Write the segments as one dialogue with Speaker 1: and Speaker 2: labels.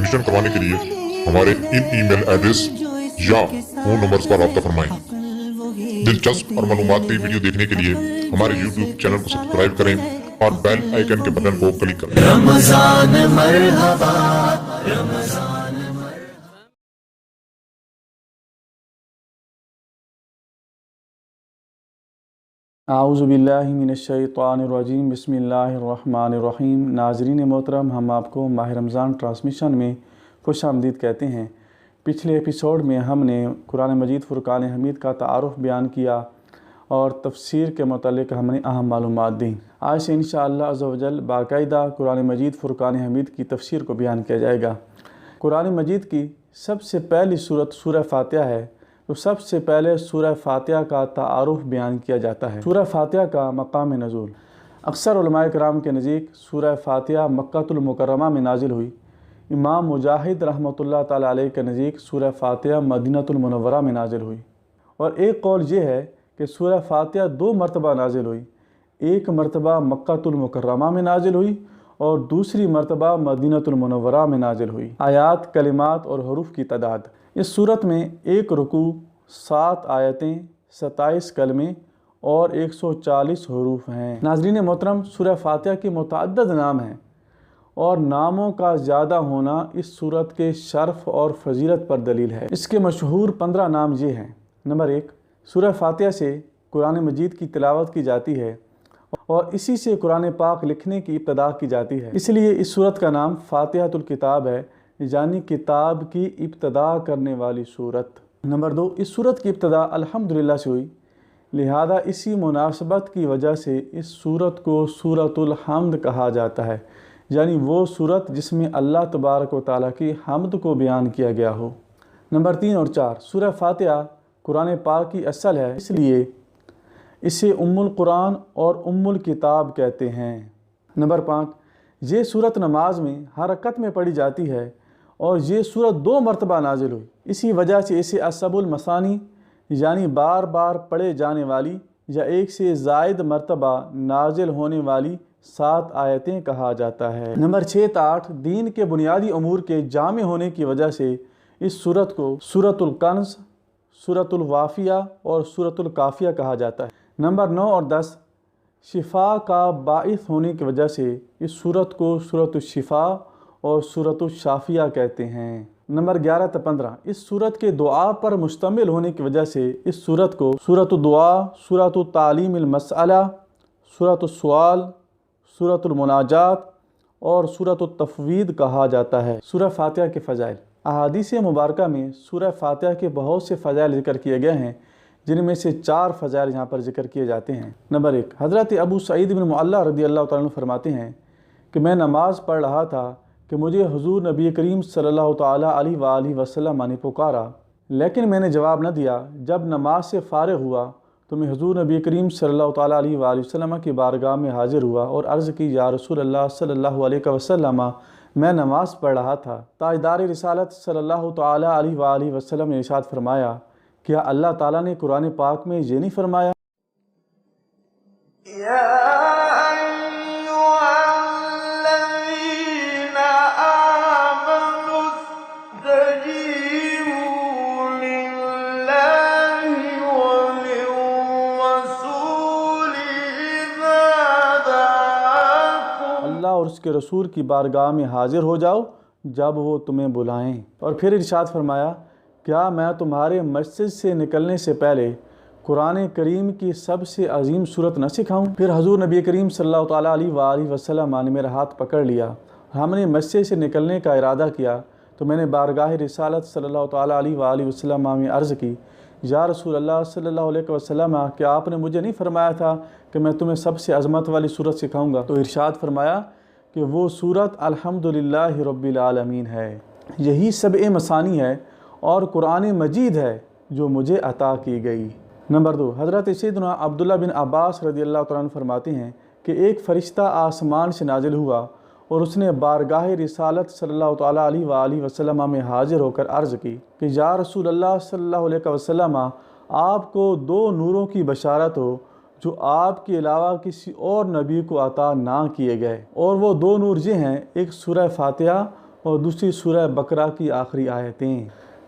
Speaker 1: Admission करवाने के लिए हमारे इन ईमेल एड्रेस या फोन नंबर्स पर रब्ता फरमाएं। दिलचस्प और मालूमाती वीडियो देखने के लिए हमारे YouTube चैनल को सब्सक्राइब करें और बेल आइकन के बटन को क्लिक करें।
Speaker 2: रमजान मरहबा, रमजान
Speaker 3: आऊज़ु बिल्लाहि मिनश्शैतानिर्रजीम बिस्मिल्लाहिर्रहमानिर्रहीम। नाज़रीन मोहतरम, हम आपको माह रमज़ान ट्रांसमिशन में खुशामदीद कहते हैं। पिछले एपिसोड में हमने कुरान मजीद फ़ुरक़ान हमीद का तारुफ़ बयान किया और तफसीर के मुतालिक हमने अहम मालूमात दी। आज से इंशाअल्लाह अज़्ज़ व जल बाकायदा कुरान मजीद फ़ुरक़ान हमीद की तफसीर को बयान किया जाएगा। कुरान मजीद की सबसे पहली सूरत सूरह फ़ातिहा है, तो सबसे पहले सूरह फ़ातिहा का तारुफ़ बयान किया जाता है। सूरह फ़ातिहा का मकाम नज़ूल। अक्सर उलमाए किराम के नज़दीक सूरह फ़ातिहा मक्कातुल मुकर्रमा में नाजिल हुई। इमाम मुजाहिद रहमतुल्लाह ताला अलैह के नज़दीक सूरह फ़ातिहा मदीनतुल मुनव्वरा में नाजिल हुई। और एक कौल ये है कि सूरह फ़ातिहा 2 मरतबा नाजिल हुई। एक मरतबा मक्कातुल मुकर्रमा में नाजिल हुई और दूसरी मरतबा मदीनतुल मुनव्वरा में नाजिल हुई। आयात, कलिमात और हरूफ की तादाद। इस सूरत में 1 रुकू, 7 आयतें, 27 कलमे और 140 हरूफ हैं। नाज़रीन मोहतरम, सूरह फ़ातिहा के मुतअद्दिद नाम हैं और नामों का ज़्यादा होना इस सूरत के शर्फ़ और फजीलत पर दलील है। इसके मशहूर 15 नाम ये हैं। नंबर 1, सूरह फ़ातिहा से कुरान मजीद की तिलावत की जाती है और इसी से कुरान पाक लिखने की इब्तिदा की जाती है, इसलिए इस सूरत का नाम फ़ातिहातुल किताब है, यानी किताब की इब्तिदा करने वाली सूरत। नंबर 2, इस सूरत की इब्तिदा अल्हम्दुलिल्लाह से हुई, लिहाजा इसी मुनासबत की वजह से इस सूरत को सूरतुल हम्द कहा जाता है, यानी वो सूरत जिसमें अल्लाह तबारक व तआला की हम्द को बयान किया गया हो। नंबर 3 और 4, सूरह फ़ातिहा कुरान पाक की असल है, इसलिए इसे उम्मुल कुरान और उम्मुल किताब कहते हैं। नंबर 5, ये सूरत नमाज में हर रकत में पढ़ी जाती है और ये सूरत 2 मरतबा नाजिल हुई। इसी वजह से इसे असबुल मसानी यानी बार बार पढ़े जाने वाली या एक से ज़ायद मरतबा नाजिल होने वाली 7 आयतें कहा जाता है। नंबर 6 8, दीन के बुनियादी अमूर के जामे होने की वजह से इस सूरत को सूरतुल कंज़, सूरतुल वाफ़िया और सूरतुल काफ़िया कहा जाता है। नंबर 9 और 10, शिफा का बाइस होने की वजह से इस सूरत को सूरतुल शिफा और सूरतुल शाफिया कहते हैं। नंबर 11 से 15, इस सूरत के दुआ पर मुश्तमिल होने की वजह से इस सूरत को सूरतुल दुआ, सूरतुल तालीमिल मसअला, सूरतुल सुआल, सूरतुल मुनाजात और सूरतुल तफवीद कहा जाता है। सूरह फ़ातिहा के फ़ज़ाइल। अहादीस मुबारका में सूरह फ़ातिहा के बहुत से फ़ज़ाइल ज़िक्र किए गए हैं, जिनमें से 4 फ़ज़ाइल यहाँ पर ज़िक्र किए जाते हैं। नंबर 1, हज़रत अबू सईद बिन मुअल्ला रज़ियल्लाहु तआला अन्हु फरमाते हैं कि मैं नमाज़ पढ़ रहा था कि मुझे हुज़ूर नबी करीम सल्लल्लाहु तआला अलैहि वसल्लम ने पुकारा, लेकिन मैंने जवाब न दिया। जब नमाज से फ़ारिग़ हुआ तो मैं हुज़ूर नबी करीम सल्लल्लाहु तआला अलैहि वसल्लम की बारगाह में हाज़िर हुआ और अर्ज़ की, या रसूल अल्लाह सल्लल्लाहु अलैहि वसल्लम, मैं नमाज़ पढ़ रहा था। ताजदार रिसालत सल्लल्लाहु तआला अलैहि वसल्लम ने इरशाद फरमाया, क्या अल्लाह ताला ने कुरान पाक में ये नहीं फरमाया, अल्लाह और उसके रसूल की बारगाह में हाजिर हो जाओ जब वो तुम्हें बुलाएं। और फिर इरशाद फरमाया, क्या मैं तुम्हारे मस्जिद से निकलने से पहले कुरान करीम की सबसे अजीम सूरत न सिखाऊं? फिर हुज़ूर नबी करीम सल्लल्लाहु तआला अलैहि वसल्लम ने मेरा हाथ पकड़ लिया। हमने मस्जिद से निकलने का इरादा किया तो मैंने बारगाह रिसालत सल्लल्लाहु तआला अलैहि वसल्लम में अर्ज़ की, या रसूल अल्लाह सल्लल्लाहु अलैहि वसल्लम, क्या आपने मुझे नहीं फरमाया था कि मैं तुम्हें सबसे अज़मत वाली सूरत सिखाऊंगा? तो इरशाद फरमाया कि वो सूरत अल्हम्दुलिल्लाहि रब्बिल आलमीन है। यही सबए मसानी है और कुरान मजीद है जो मुझे अता की गई। नंबर 2, हज़रत सैयदना अब्दुल्लाह बिन अब्बास रज़ियल्लाहु तआला अन्हु फरमाते हैं कि एक फ़रिश्ता आसमान से नाजिल हुआ और उसने बारगाह रिसालत सल्लल्लाहु तआला अलैहि वसल्लम में हाजिर होकर अर्ज़ की कि या रसूल अल्लाह सल्लल्लाहु अलैहि वसल्लम, आपको 2 नूरों की बशारत हो जो आपके अलावा किसी और नबी को अता ना किए गए। और वो 2 नूर ये हैं, एक सूरह फ़ातिहा اور دوسری سورہ بقرہ کی آخری آیتیں۔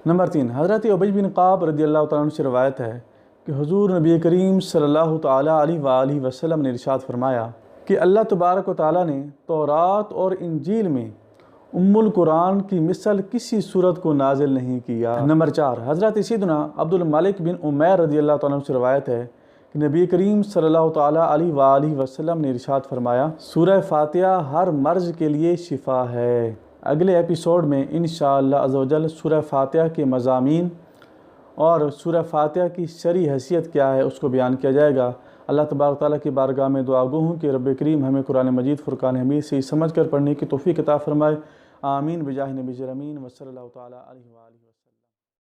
Speaker 3: نمبر 3، حضرت ابی بن کعب رضی اللہ تعالیٰ عنہ سے روایت ہے کہ حضور نبی کریم صلی اللہ تعالیٰ علیہ وآلہ وسلم نے ارشاد فرمایا کہ اللہ تبارک و تعالیٰ نے تورات اور انجیل میں ام القرآن کی مثل کسی صورت کو نازل نہیں کیا۔ نمبر 4، حضرت سیدنا عبد الملک بن عمیر رضی اللہ تعالیٰ عنہ سے روایت ہے کہ نبی کریم صلی اللہ تعالیٰ علیہ وآلہ وسلم نے ارشاد فرمایا سورہ فاتحہ ہر مرض کے لیے شفا ہے۔ اگلے ایپیسوڈ میں انشاءاللہ عز و جل سورہ فاتحہ کے مضامین اور سورہ فاتحہ کی شرعی حیثیت کیا ہے اس کو بیان کیا جائے گا۔ اللہ تبارک تعالیٰ کی بارگاہ میں دعا گو ہوں کہ رب کریم ہمیں قرآن مجید فرقان حمید سے سمجھ کر پڑھنے کی توفیق عطا فرمائے۔ آمین بجاہ نبی امین وصلی اللہ تعالیٰ علیہ وآلہ وسلم۔